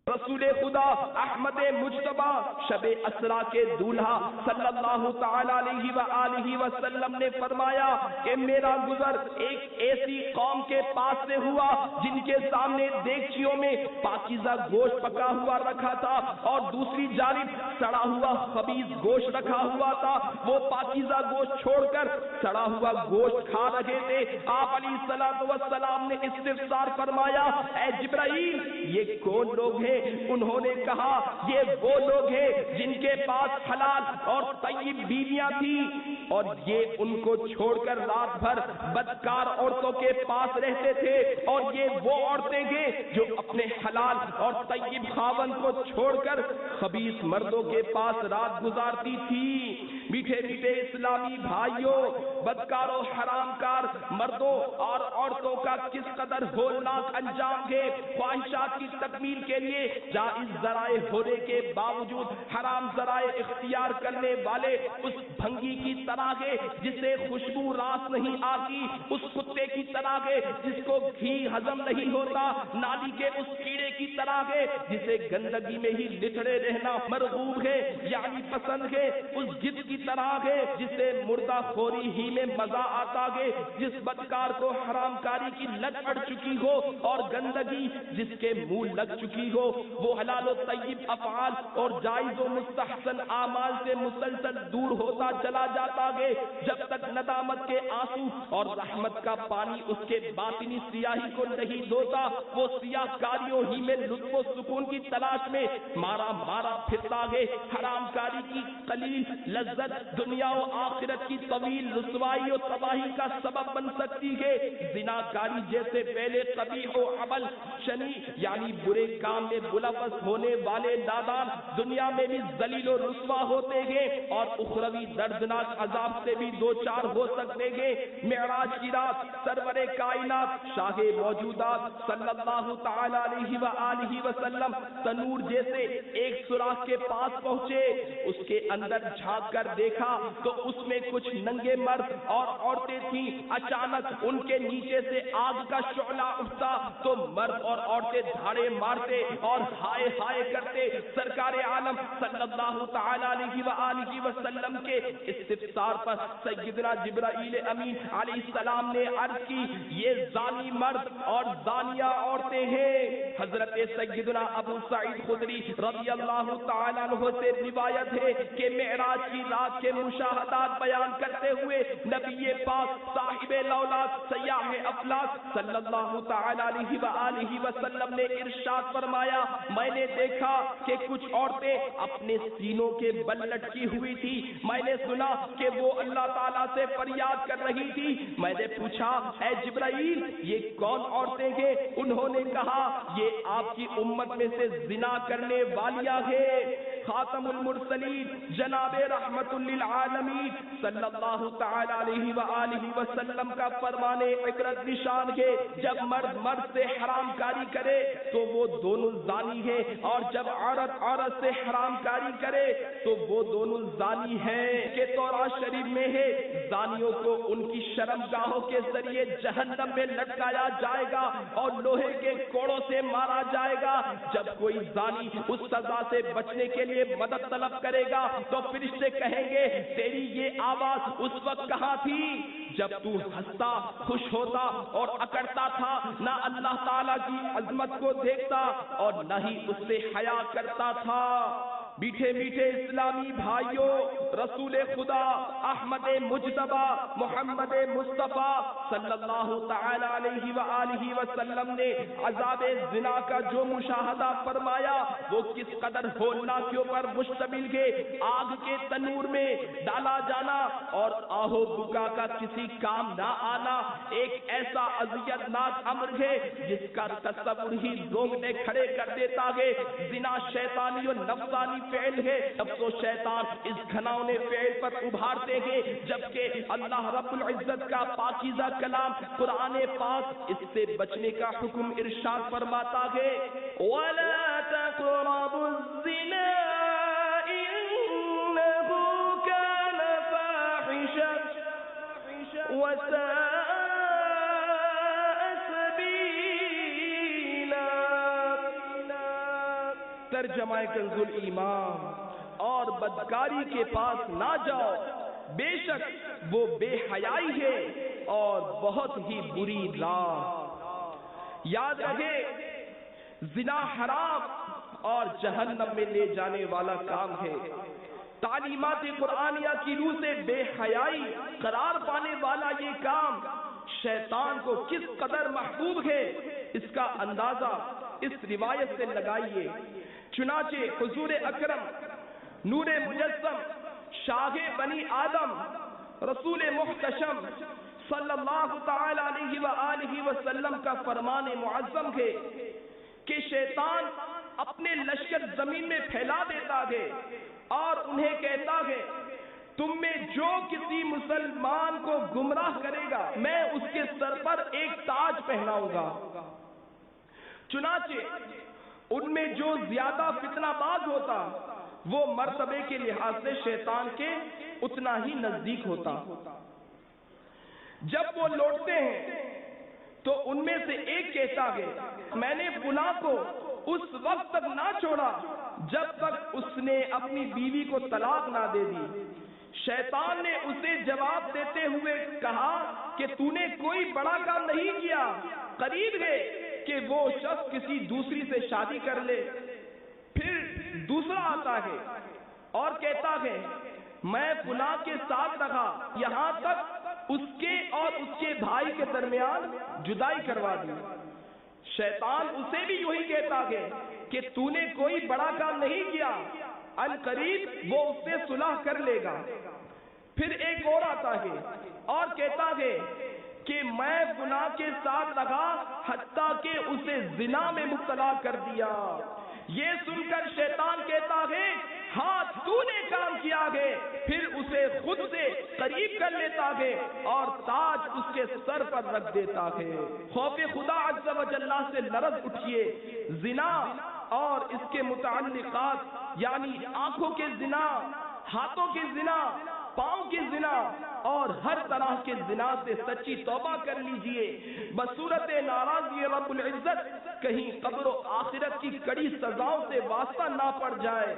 رسول خدا احمد مجتبی شب اسرا کے دولہا صلی اللہ تعالی علیہ وآلہ وسلم نے فرمایا کہ میرا گزر ایک ایسی قوم کے پاس سے ہوا جن کے سامنے دیگچیوں میں پاکیزہ گوشت پکا ہوا رکھا تھا اور دوسری جانب سڑا ہوا خبیث گوشت رکھا ہوا تھا. وہ پاکیزہ گوشت چھوڑ کر سڑا ہوا گوشت کھا رہے تھے. آپ علیہ الصلوۃ والسلام نے استفسار فرمایا اے جبرائیل یہ کون لوگ ہیں؟ انہوں نے کہا یہ وہ لوگ ہیں جن کے پاس حلال اور طیب بیویاں تھیں اور یہ ان کو چھوڑ کر رات بھر بدکار عورتوں کے پاس رہتے تھے، اور یہ وہ عورتیں ہیں جو اپنے حلال اور طیب خاوند کو چھوڑ کر خبیث مردوں کے پاس رات گزارتی تھی. میٹھے میٹھے اسلامی بھائیوں، بدکار و حرام کار مردوں اور عورتوں کا کس قدر ہولناک انجام ہے. خواہشات کی تکمیل کے لیے جائز ذرائع ہونے کے باوجود حرام ذرائع اختیار کرنے والے اس بھنگی کی طرح ہے جسے خوشبو راس نہیں آتی، اس کتے کی طرح ہے جس کو گھی ہضم نہیں ہوتا، نالی کے اس کیڑے کی طرح ہے جسے گندگی میں ہی لتڑے رہنا مرغوب ہے یعنی پسند ہے، اس جد کی طرح ہے جسے مردہ خوری ہی میں مزہ آتا ہے. جس بدکار کو حرام کاری کی لت پڑ چکی ہو اور گندگی جس کے منہ لگ چکی ہو، وہ حلال و طیب افعال اور جائز و مستحسن اعمال سے مسلسل دور ہوتا چلا جاتا ہے جب تک ندامت کے آنسو اور رحمت کا پانی اس کے باطنی سیاہی کو نہیں دھوتا. وہ سیاہ کاریوں ہی میں لطف و سکون کی تلاش میں مارا مارا پھرتا ہے. حرام کاری کی قلیل لذت دنیا و آخرت کی طویل رسوائی و تباہی کا سبب بن سکتی ہے. زنا کاری جیسے پہلے قبیح و عمل شنی یعنی برے کام میں ملوث ہونے والے نادان دنیا میں بھی ذلیل و رسوا ہوتے ہیں اور اخروی دردناک عذاب سے بھی دوچار ہو سکتے ہیں. معراج کی رات سرور کائنات شاہ موجودات صلی اللہ تعالی علیہ وآلہ وسلم تنور جیسے ایک سوراخ کے پاس پہنچے. اس کے اندر جھانک کر دیکھا تو اس میں کچھ ننگے مرد اور عورتیں تھیں. اچانک ان کے نیچے سے آگ کا شعلہ اٹھتا تو مرد اور عورتیں دھاڑے مارتے اور ہائے ہائے کرتے. سرکار عالم صلی اللہ تعالی علیہ وآلہ وسلم کے استفسار پر سیدنا جبرائیل امین علیہ السلام نے عرض کی یہ زانی مرد اور زانیہ عورتیں ہیں. حضرت سیدنا ابو سعید خدری رضی اللہ تعالی عنہ سے روایت ہے کہ معراج کی رات کے مشاہدات بیان کرتے ہوئے نبی پاک صاحب لولاک سیاح افلاک صلی اللہ تعالی علیہ وآلہ وسلم نے ارشاد فرمایا میں نے دیکھا کہ کچھ عورتیں اپنے سینوں کے بل لٹکی ہوئی تھی. میں نے سنا کہ وہ اللہ تعالیٰ سے فریاد کر رہی تھی. میں نے پوچھا اے جبرائیل یہ کون عورتیں ہیں؟ انہوں نے کہا یہ آپ کی امت میں سے زنا کرنے والیاں ہیں. خاتم المرسلین جناب رحمت للعالمین صلی اللہ تعالی علیہ وآلہ وسلم کا فرمان عبرت نشان ہے جب مرد مرد سے حرام کاری کرے تو وہ دونوں زانی ہیں اور جب عورت عورت سے حرام کاری کرے تو وہ دونوں زانی ہیں. کہ تورات شریف میں ہے زانیوں کو ان کی شرم گاہوں کے ذریعے جہنم میں لٹکایا جائے گا اور لوہے کے کوڑوں سے مارا جائے گا. جب کوئی زانی اس سزا سے بچنے کے لیے مدد طلب کرے گا تو فرشتے کہیں گے تیری یہ آواز اس وقت کہاں تھی جب تو ہنستا خوش ہوتا اور اکڑتا تھا، نہ اللہ تعالیٰ کی عظمت کو دیکھتا اور نہ ہی اس سے حیا کرتا تھا. میٹھے میٹھے اسلامی بھائیوں، رسول خدا احمد مجتبی محمد مصطفیٰ صلی اللہ تعالی علیہ وآلہ وسلم نے عذاب زنا کا جو مشاہدہ فرمایا وہ کس قدر ہولناکیوں پر مشتمل ہے. آگ کے تنور میں ڈالا جانا اور آہو بکا کا کسی کام نہ آنا ایک ایسا اذیت ناک امر ہے جس کا تصور ہی رونگٹے کھڑے کر دیتا ہے. زنا شیطانی و نفسانی فعل ہے. نفس و شیطان اس گھناؤنے فعل پر ابھارتے ہیں جبکہ اللہ رب العزت کا پاکیزہ کلام قرآن پاک اس سے بچنے کا حکم ارشاد فرماتا ہے وَلَا تَقْرَبُوا الزِّنَا إِنَّهُ كَانَ فَاحِشَةً وَسَاءَ سَبِيلًا. ترجمہ کنز الایمان، اور بدکاری کے پاس نہ جاؤ، بے شک وہ بے حیائی ہے اور بہت ہی بری راہ۔ یاد رہے زنا حرام اور جہنم میں لے جانے والا کام ہے۔ تعلیمات قرآنیہ کی روح سے بے حیائی قرار پانے والا یہ کام شیطان کو کس قدر محبوب ہے، اس کا اندازہ اس روایت سے لگائیے۔ چنانچہ حضور اکرم نور مجسم شاہ بنی آدم رسول محتشم صلی اللہ تعالی علیہ وآلہ وسلم کا فرمان معظم ہے کہ شیطان اپنے لشکر زمین میں پھیلا دیتا ہے اور انہیں کہتا ہے تم میں جو کسی مسلمان کو گمراہ کرے گا میں اس کے سر پر ایک تاج پہناؤں گا۔ چنانچہ ان میں جو زیادہ فتنہ باز ہوتا وہ مرتبے کے لحاظ سے شیطان کے اتنا ہی نزدیک ہوتا۔ جب وہ لوٹتے ہیں تو ان میں سے ایک کہتا ہے میں نے فلاں کو اس وقت تک نہ چھوڑا جب تک اس نے اپنی بیوی کو طلاق نہ دے دی۔ شیطان نے اسے جواب دیتے ہوئے کہا کہ تو نے کوئی بڑا کام نہیں کیا، قریب ہے کہ وہ شخص کسی دوسری سے شادی کر لے۔ پھر دوسرا آتا ہے اور کہتا ہے میں فلاں کے ساتھ رہا یہاں تک اس کے اور اس کے بھائی کے درمیان جدائی کروا دی۔ شیطان اسے بھی یہی کہتا ہے کہ تو نے کوئی بڑا کام نہیں کیا، ان قریب وہ اس سے صلح کر لے گا۔ پھر ایک اور آتا ہے اور کہتا ہے کہ میں فلاں کے ساتھ رہا حتیٰ کہ اسے زنا میں مبتلا کر دیا۔ یہ سن کر شیطان کہتا ہے ہاں تو نے کام کیا ہے، پھر اسے خود سے قریب کر لیتا ہے اور تاج اس کے سر پر رکھ دیتا ہے۔ خوف خدا عز و جل سے لرز اٹھیے۔ زنا اور اس کے متعلقات یعنی آنکھوں کے زنا، ہاتھوں کے زنا، پاؤں کے زنا اور ہر طرح کے زنا سے سچی توبہ کر لیجئے بصورت ناراضی رب العزت کہیں قبر و آخرت کی کڑی سزاؤں سے واسطہ نہ پڑ جائے۔